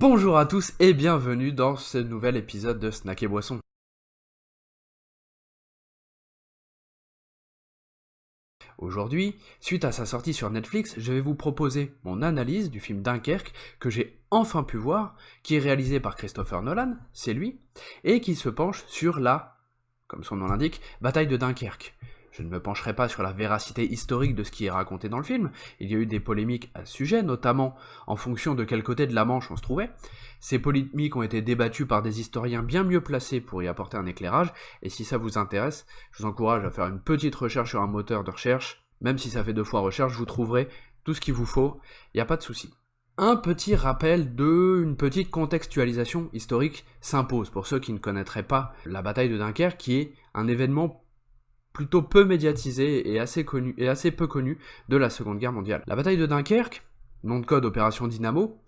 Bonjour à tous et bienvenue dans ce nouvel épisode de Snack et Boisson. Aujourd'hui, suite à sa sortie sur Netflix, je vais vous proposer mon analyse du film Dunkerque que j'ai enfin pu voir, qui est réalisé par Christopher Nolan, c'est lui, et qui se penche sur comme son nom l'indique, bataille de Dunkerque. Je ne me pencherai pas sur la véracité historique de ce qui est raconté dans le film, il y a eu des polémiques à ce sujet, notamment en fonction de quel côté de la Manche on se trouvait. Ces polémiques ont été débattues par des historiens bien mieux placés pour y apporter un éclairage, et si ça vous intéresse, je vous encourage à faire une petite recherche sur un moteur de recherche, même si ça fait 2 fois recherche, vous trouverez tout ce qu'il vous faut, il n'y a pas de souci. Un petit rappel une petite contextualisation historique s'impose pour ceux qui ne connaîtraient pas la bataille de Dunkerque, qui est un événement plutôt peu médiatisé et assez peu connu de la Seconde Guerre mondiale. La bataille de Dunkerque, nom de code Opération Dynamo,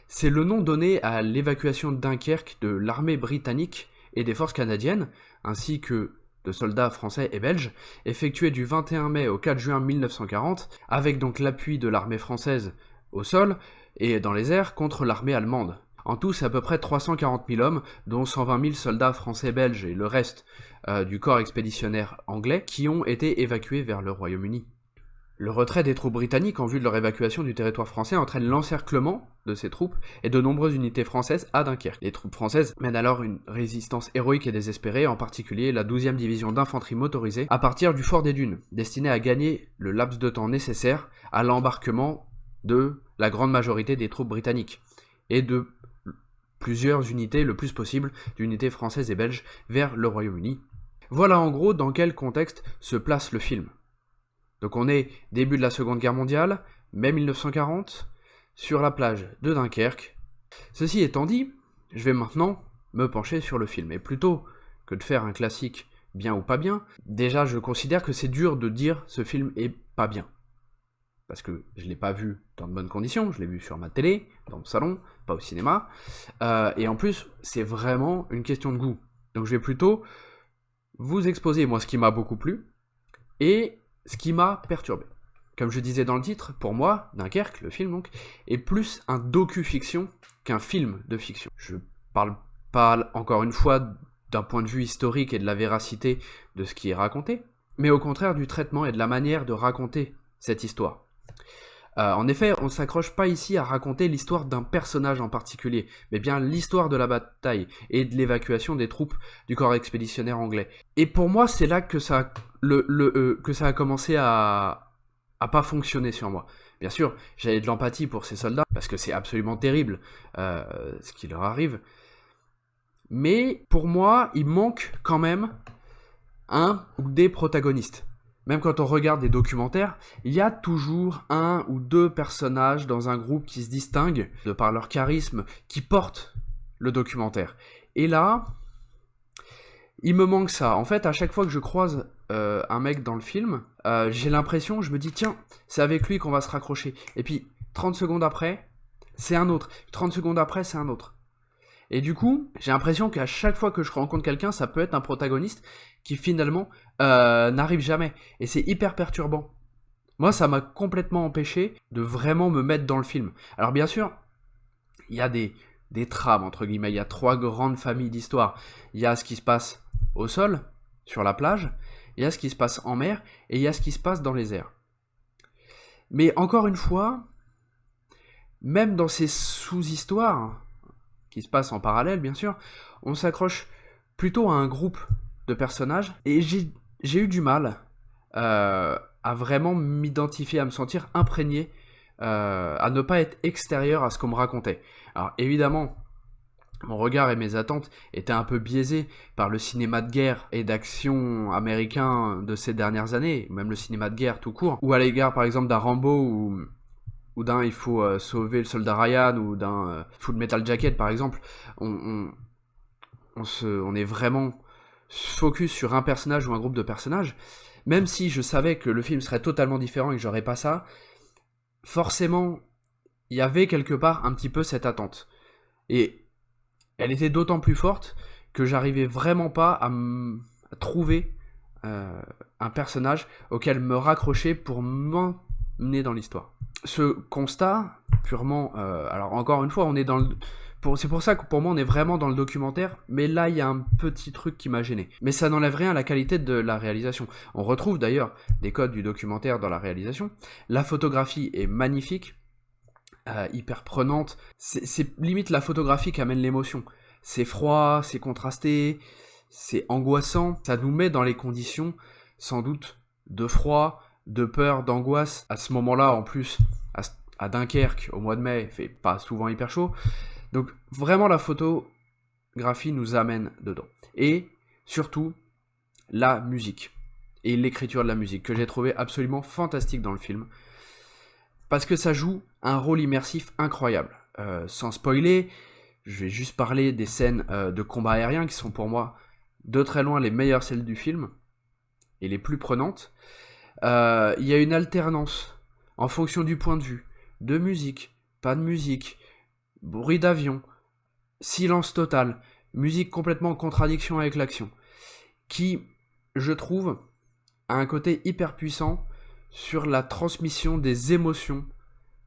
c'est le nom donné à l'évacuation de Dunkerque de l'armée britannique et des forces canadiennes, ainsi que de soldats français et belges, effectuée du 21 mai au 4 juin 1940, avec donc l'appui de l'armée française au sol et dans les airs contre l'armée allemande. En tout, c'est à peu près 340 000 hommes, dont 120 000 soldats français-belges et le reste du corps expéditionnaire anglais, qui ont été évacués vers le Royaume-Uni. Le retrait des troupes britanniques en vue de leur évacuation du territoire français entraîne l'encerclement de ces troupes et de nombreuses unités françaises à Dunkerque. Les troupes françaises mènent alors une résistance héroïque et désespérée, en particulier la 12e division d'infanterie motorisée, à partir du fort des Dunes, destinée à gagner le laps de temps nécessaire à l'embarquement de la grande majorité des troupes britanniques, et de plusieurs unités, le plus possible, d'unités françaises et belges vers le Royaume-Uni. Voilà en gros dans quel contexte se place le film. Donc on est début de la Seconde Guerre mondiale, mai 1940, sur la plage de Dunkerque. Ceci étant dit, je vais maintenant me pencher sur le film. Et plutôt que de faire un classique bien ou pas bien, déjà je considère que c'est dur de dire ce film est pas bien. Parce que je l'ai pas vu dans de bonnes conditions, je l'ai vu sur ma télé, dans mon salon, pas au cinéma. Et en plus, c'est vraiment une question de goût. Donc je vais plutôt vous exposer, moi, ce qui m'a beaucoup plu, et ce qui m'a perturbé. Comme je disais dans le titre, pour moi, Dunkerque, le film donc, est plus un docu-fiction qu'un film de fiction. Je parle pas, encore une fois, d'un point de vue historique et de la véracité de ce qui est raconté, mais au contraire du traitement et de la manière de raconter cette histoire. En effet, on ne s'accroche pas ici à raconter l'histoire d'un personnage en particulier, mais bien l'histoire de la bataille et de l'évacuation des troupes du corps expéditionnaire anglais. Et pour moi, c'est là que ça a commencé à pas fonctionner sur moi. Bien sûr, j'avais de l'empathie pour ces soldats, parce que c'est absolument terrible ce qui leur arrive. Mais pour moi, il manque quand même un ou des protagonistes. Même quand on regarde des documentaires, il y a toujours un ou deux personnages dans un groupe qui se distinguent de par leur charisme, qui portent le documentaire. Et là, il me manque ça. En fait, à chaque fois que je croise un mec dans le film, j'ai l'impression, je me dis, tiens, c'est avec lui qu'on va se raccrocher. Et puis, 30 secondes après, c'est un autre. 30 secondes après, c'est un autre. Et du coup, j'ai l'impression qu'à chaque fois que je rencontre quelqu'un, ça peut être un protagoniste qui finalement n'arrive jamais. Et c'est hyper perturbant. Moi, ça m'a complètement empêché de vraiment me mettre dans le film. Alors bien sûr, il y a des trames, entre guillemets. Il y a 3 grandes familles d'histoires. Il y a ce qui se passe au sol, sur la plage, il y a ce qui se passe en mer, et il y a ce qui se passe dans les airs. Mais encore une fois, même dans ces sous-histoires, qui se passe en parallèle, bien sûr, on s'accroche plutôt à un groupe de personnages, et j'ai eu du mal à vraiment m'identifier, à me sentir imprégné, à ne pas être extérieur à ce qu'on me racontait. Alors évidemment, mon regard et mes attentes étaient un peu biaisés par le cinéma de guerre et d'action américain de ces dernières années, même le cinéma de guerre tout court, ou à l'égard par exemple d'un Rambo ou d'un il faut sauver le soldat Ryan, ou d'un Full Metal Jacket par exemple, on est vraiment focus sur un personnage ou un groupe de personnages, même si je savais que le film serait totalement différent et que j'aurais pas ça, forcément, il y avait quelque part un petit peu cette attente. Et elle était d'autant plus forte que j'arrivais vraiment pas à trouver un personnage auquel me raccrocher pour m'emmener dans l'histoire. Ce constat, purement... alors encore une fois, on est dans le C'est pour ça que pour moi on est vraiment dans le documentaire, mais là il y a un petit truc qui m'a gêné. Mais ça n'enlève rien à la qualité de la réalisation. On retrouve d'ailleurs des codes du documentaire dans la réalisation. La photographie est magnifique, hyper prenante. C'est limite la photographie qui amène l'émotion. C'est froid, c'est contrasté, c'est angoissant. Ça nous met dans les conditions, sans doute, de froid, de peur, d'angoisse. À ce moment-là, en plus, à Dunkerque, au mois de mai, il fait pas souvent hyper chaud. Donc vraiment, la photographie nous amène dedans. Et surtout, la musique. Et l'écriture de la musique, que j'ai trouvé absolument fantastique dans le film. Parce que ça joue un rôle immersif incroyable. Sans spoiler, je vais juste parler des scènes de combat aérien qui sont pour moi de très loin les meilleures scènes du film et les plus prenantes. Il y a une alternance en fonction du point de vue, de musique, pas de musique, bruit d'avion, silence total, musique complètement en contradiction avec l'action, qui, je trouve, a un côté hyper puissant sur la transmission des émotions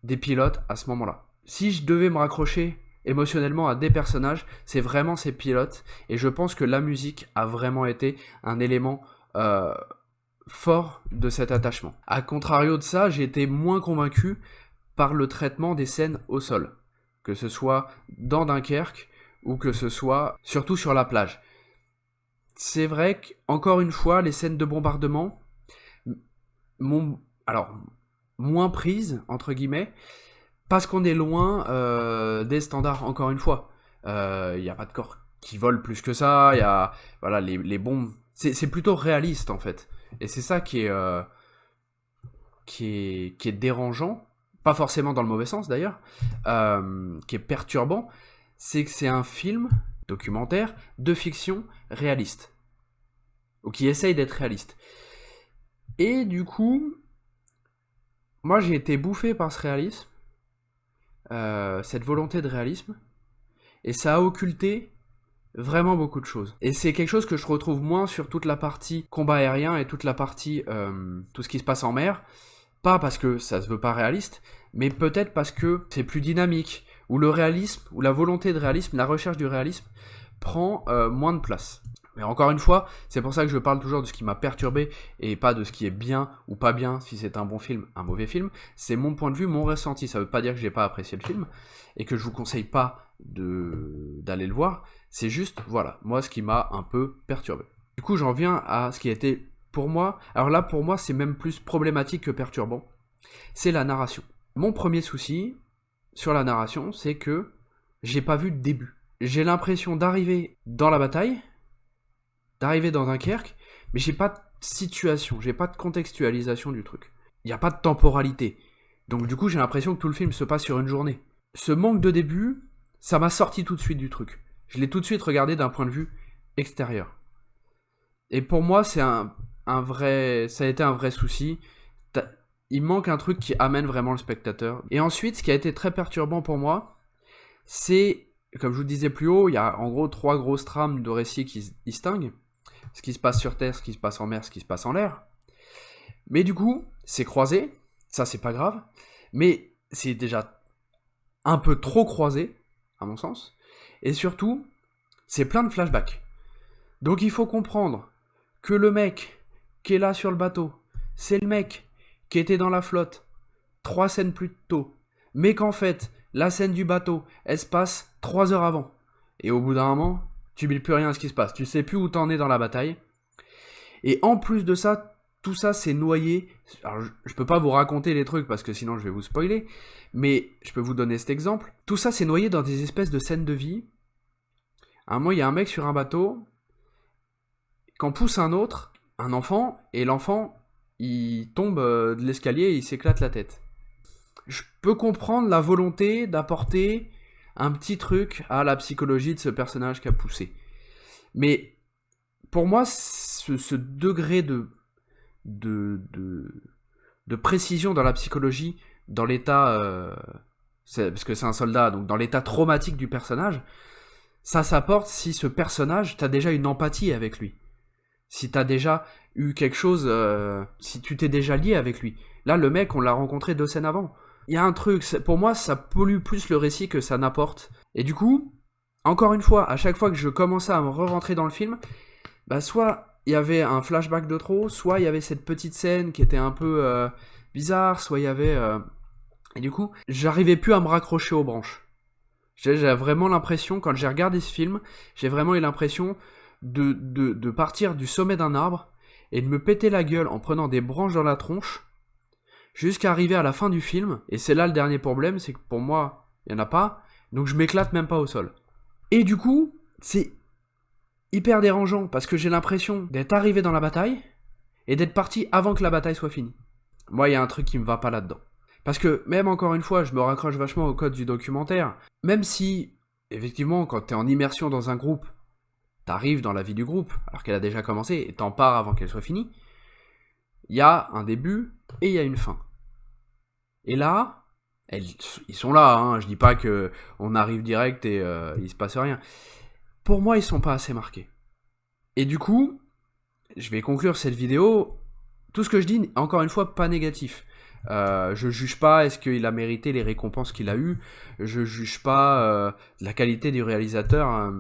des pilotes à ce moment-là. Si je devais me raccrocher émotionnellement à des personnages, c'est vraiment ces pilotes, et je pense que la musique a vraiment été un élément fort de cet attachement. A contrario de ça, j'ai été moins convaincu par le traitement des scènes au sol, que ce soit dans Dunkerque ou que ce soit surtout sur la plage. C'est vrai qu'encore une fois, les scènes de bombardement m'ont, alors, moins prises, entre guillemets, parce qu'on est loin des standards, encore une fois. Il n'y a pas de corps qui volent plus que ça, il y a, voilà, les bombes... C'est plutôt réaliste, en fait. Et c'est ça qui est dérangeant, pas forcément dans le mauvais sens, d'ailleurs, qui est perturbant, c'est que c'est un film documentaire de fiction réaliste, ou qui essaye d'être réaliste. Et du coup, moi j'ai été bouffé par ce réalisme, cette volonté de réalisme, et ça a occulté vraiment beaucoup de choses. Et c'est quelque chose que je retrouve moins sur toute la partie combat aérien et toute la partie tout ce qui se passe en mer, pas parce que ça se veut pas réaliste, mais peut-être parce que c'est plus dynamique, où le réalisme, ou la volonté de réalisme, la recherche du réalisme prend moins de place. Mais encore une fois, c'est pour ça que je parle toujours de ce qui m'a perturbé et pas de ce qui est bien ou pas bien, si c'est un bon film, un mauvais film. C'est mon point de vue, mon ressenti. Ça veut pas dire que j'ai pas apprécié le film et que je vous conseille pas d'aller le voir. C'est juste, voilà, moi ce qui m'a un peu perturbé. Du coup, j'en viens à ce qui a été pour moi. Alors là, pour moi, c'est même plus problématique que perturbant. C'est la narration. Mon premier souci sur la narration, c'est que j'ai pas vu de début. J'ai l'impression d'arriver dans la bataille, d'arriver dans Dunkerque, mais j'ai pas de situation, j'ai pas de contextualisation du truc. Il n'y a pas de temporalité. Donc du coup, j'ai l'impression que tout le film se passe sur une journée. Ce manque de début, ça m'a sorti tout de suite du truc. Je l'ai tout de suite regardé d'un point de vue extérieur. Et pour moi, c'est ça a été un vrai souci. Il manque un truc qui amène vraiment le spectateur. Et ensuite, ce qui a été très perturbant pour moi, c'est, comme je vous le disais plus haut, il y a en gros 3 grosses trames de récits qui se distinguent. Ce qui se passe sur Terre, ce qui se passe en mer, ce qui se passe en l'air. Mais du coup, c'est croisé, ça c'est pas grave, mais c'est déjà un peu trop croisé, à mon sens, et surtout, c'est plein de flashbacks. Donc il faut comprendre que le mec qui est là sur le bateau, c'est le mec qui était dans la flotte 3 scènes plus tôt, mais qu'en fait, la scène du bateau, elle se passe 3 heures avant. Et au bout d'un moment, tu billes plus rien à ce qui se passe. Tu sais plus où t'en es dans la bataille. Et en plus de ça, tout ça c'est noyé. Alors je peux pas vous raconter les trucs parce que sinon je vais vous spoiler. Mais je peux vous donner cet exemple. Tout ça c'est noyé dans des espèces de scènes de vie. À un moment, il y a un mec sur un bateau. Qu'en pousse un autre, un enfant. Et l'enfant, il tombe de l'escalier et il s'éclate la tête. Je peux comprendre la volonté d'apporter un petit truc à la psychologie de ce personnage qui a poussé. Mais pour moi, ce degré de précision dans la psychologie, dans l'état... parce que c'est un soldat, donc dans l'état traumatique du personnage, ça s'apporte si ce personnage, t'as déjà une empathie avec lui. Si t'as déjà eu quelque chose... si tu t'es déjà lié avec lui. Là, le mec, on l'a rencontré 2 scènes avant. il y a un truc, pour moi, ça pollue plus le récit que ça n'apporte. Et du coup, encore une fois, à chaque fois que je commençais à me re-rentrer dans le film, bah soit il y avait un flashback de trop, soit il y avait cette petite scène qui était un peu bizarre, soit il y avait... Et du coup, j'arrivais plus à me raccrocher aux branches. J'ai vraiment l'impression, quand j'ai regardé ce film, j'ai vraiment eu l'impression de partir du sommet d'un arbre et de me péter la gueule en prenant des branches dans la tronche jusqu'à arriver à la fin du film. Et c'est là le dernier problème, c'est que pour moi, il n'y en a pas, donc je m'éclate même pas au sol. Et du coup, c'est hyper dérangeant parce que j'ai l'impression d'être arrivé dans la bataille et d'être parti avant que la bataille soit finie. Moi, il y a un truc qui me va pas là-dedans. Parce que, même encore une fois, je me raccroche vachement au code du documentaire, même si, effectivement, quand t'es en immersion dans un groupe, t'arrives dans la vie du groupe, alors qu'elle a déjà commencé, et t'en pars avant qu'elle soit finie, il y a un début et il y a une fin. Et là, ils sont là, hein, je dis pas que on arrive direct et il se passe rien. Pour moi, ils sont pas assez marqués. Et du coup, je vais conclure cette vidéo, tout ce que je dis, encore une fois, pas négatif. Je juge pas est-ce qu'il a mérité les récompenses qu'il a eues, je juge pas la qualité du réalisateur,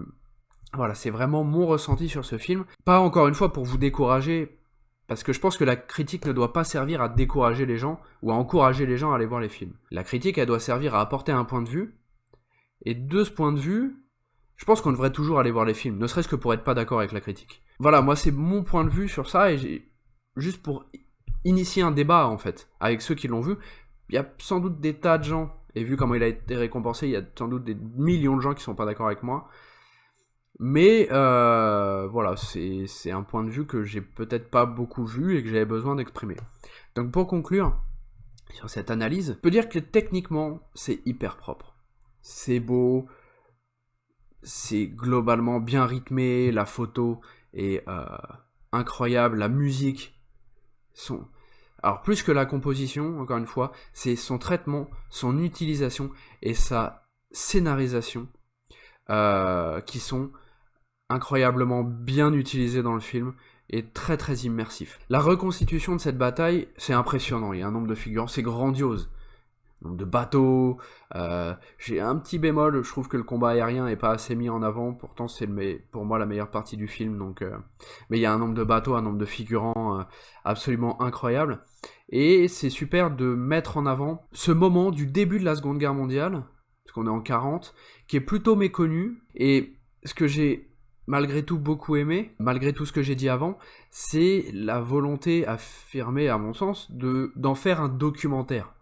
voilà, c'est vraiment mon ressenti sur ce film. Pas encore une fois pour vous décourager, parce que je pense que la critique ne doit pas servir à décourager les gens ou à encourager les gens à aller voir les films. La critique, elle doit servir à apporter un point de vue, et de ce point de vue, je pense qu'on devrait toujours aller voir les films, ne serait-ce que pour être pas d'accord avec la critique. Voilà, moi c'est mon point de vue sur ça, et juste pour initier un débat en fait avec ceux qui l'ont vu. Il y a sans doute des tas de gens, et vu comment il a été récompensé, il y a sans doute des millions de gens qui sont pas d'accord avec moi, mais voilà, c'est un point de vue que j'ai peut-être pas beaucoup vu et que j'avais besoin d'exprimer. Donc pour conclure sur cette analyse, je peux dire que techniquement c'est hyper propre, c'est beau, c'est globalement bien rythmé, la photo est incroyable, la musique, alors plus que la composition, encore une fois, c'est son traitement, son utilisation et sa scénarisation qui sont incroyablement bien utilisés dans le film et très très immersifs. La reconstitution de cette bataille, c'est impressionnant, il y a un nombre de figurants, c'est grandiose. Donc de bateaux, j'ai un petit bémol, je trouve que le combat aérien est pas assez mis en avant, pourtant c'est pour moi la meilleure partie du film, donc, mais il y a un nombre de bateaux, un nombre de figurants absolument incroyable, et c'est super de mettre en avant ce moment du début de la Seconde Guerre mondiale, parce qu'on est en 40, qui est plutôt méconnu, et ce que j'ai malgré tout beaucoup aimé, malgré tout ce que j'ai dit avant, c'est la volonté affirmée à mon sens d'en faire un documentaire.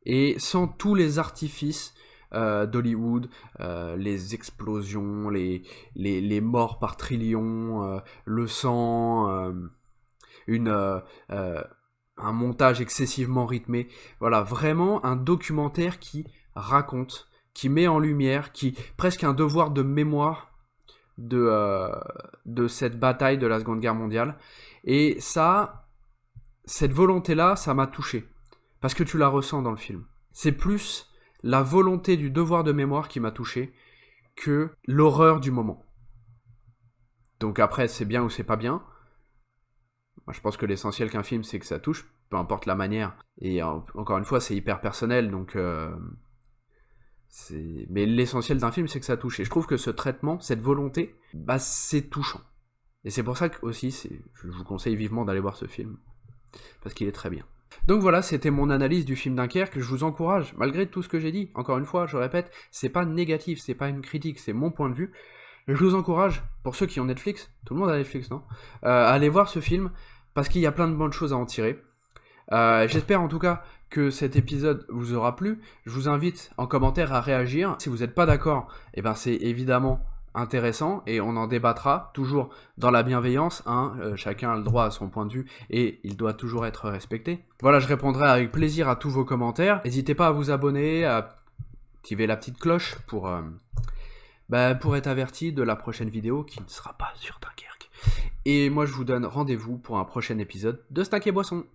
Et sans tous les artifices d'Hollywood, les explosions, les morts par trillions, le sang, un montage excessivement rythmé. Voilà, vraiment un documentaire qui raconte, qui met en lumière, qui presque un devoir de mémoire de cette bataille de la Seconde Guerre mondiale. Et ça, cette volonté-là, ça m'a touché. Parce que tu la ressens dans le film. C'est plus la volonté du devoir de mémoire qui m'a touché que l'horreur du moment. Donc après, c'est bien ou c'est pas bien. Moi, je pense que l'essentiel qu'un film, c'est que ça touche, peu importe la manière. Et encore une fois, c'est hyper personnel, donc... Mais l'essentiel d'un film, c'est que ça touche. Et je trouve que ce traitement, cette volonté, bah c'est touchant. Et c'est pour ça que aussi, je vous conseille vivement d'aller voir ce film. Parce qu'il est très bien. Donc voilà, c'était mon analyse du film Dunkerque. Je vous encourage, malgré tout ce que j'ai dit, encore une fois, je répète, c'est pas négatif, c'est pas une critique, c'est mon point de vue. Je vous encourage, pour ceux qui ont Netflix, tout le monde a Netflix, non à aller voir ce film, parce qu'il y a plein de bonnes choses à en tirer. J'espère en tout cas que cet épisode vous aura plu. Je vous invite en commentaire à réagir. Si vous n'êtes pas d'accord, eh ben c'est évidemment intéressant et on en débattra toujours dans la bienveillance, hein, chacun a le droit à son point de vue et il doit toujours être respecté. Voilà, je répondrai avec plaisir à tous vos commentaires. N'hésitez pas à vous abonner, à activer la petite cloche pour être averti de la prochaine vidéo qui ne sera pas sur Dunkerque. Et moi je vous donne rendez-vous pour un prochain épisode de Steak et Boisson.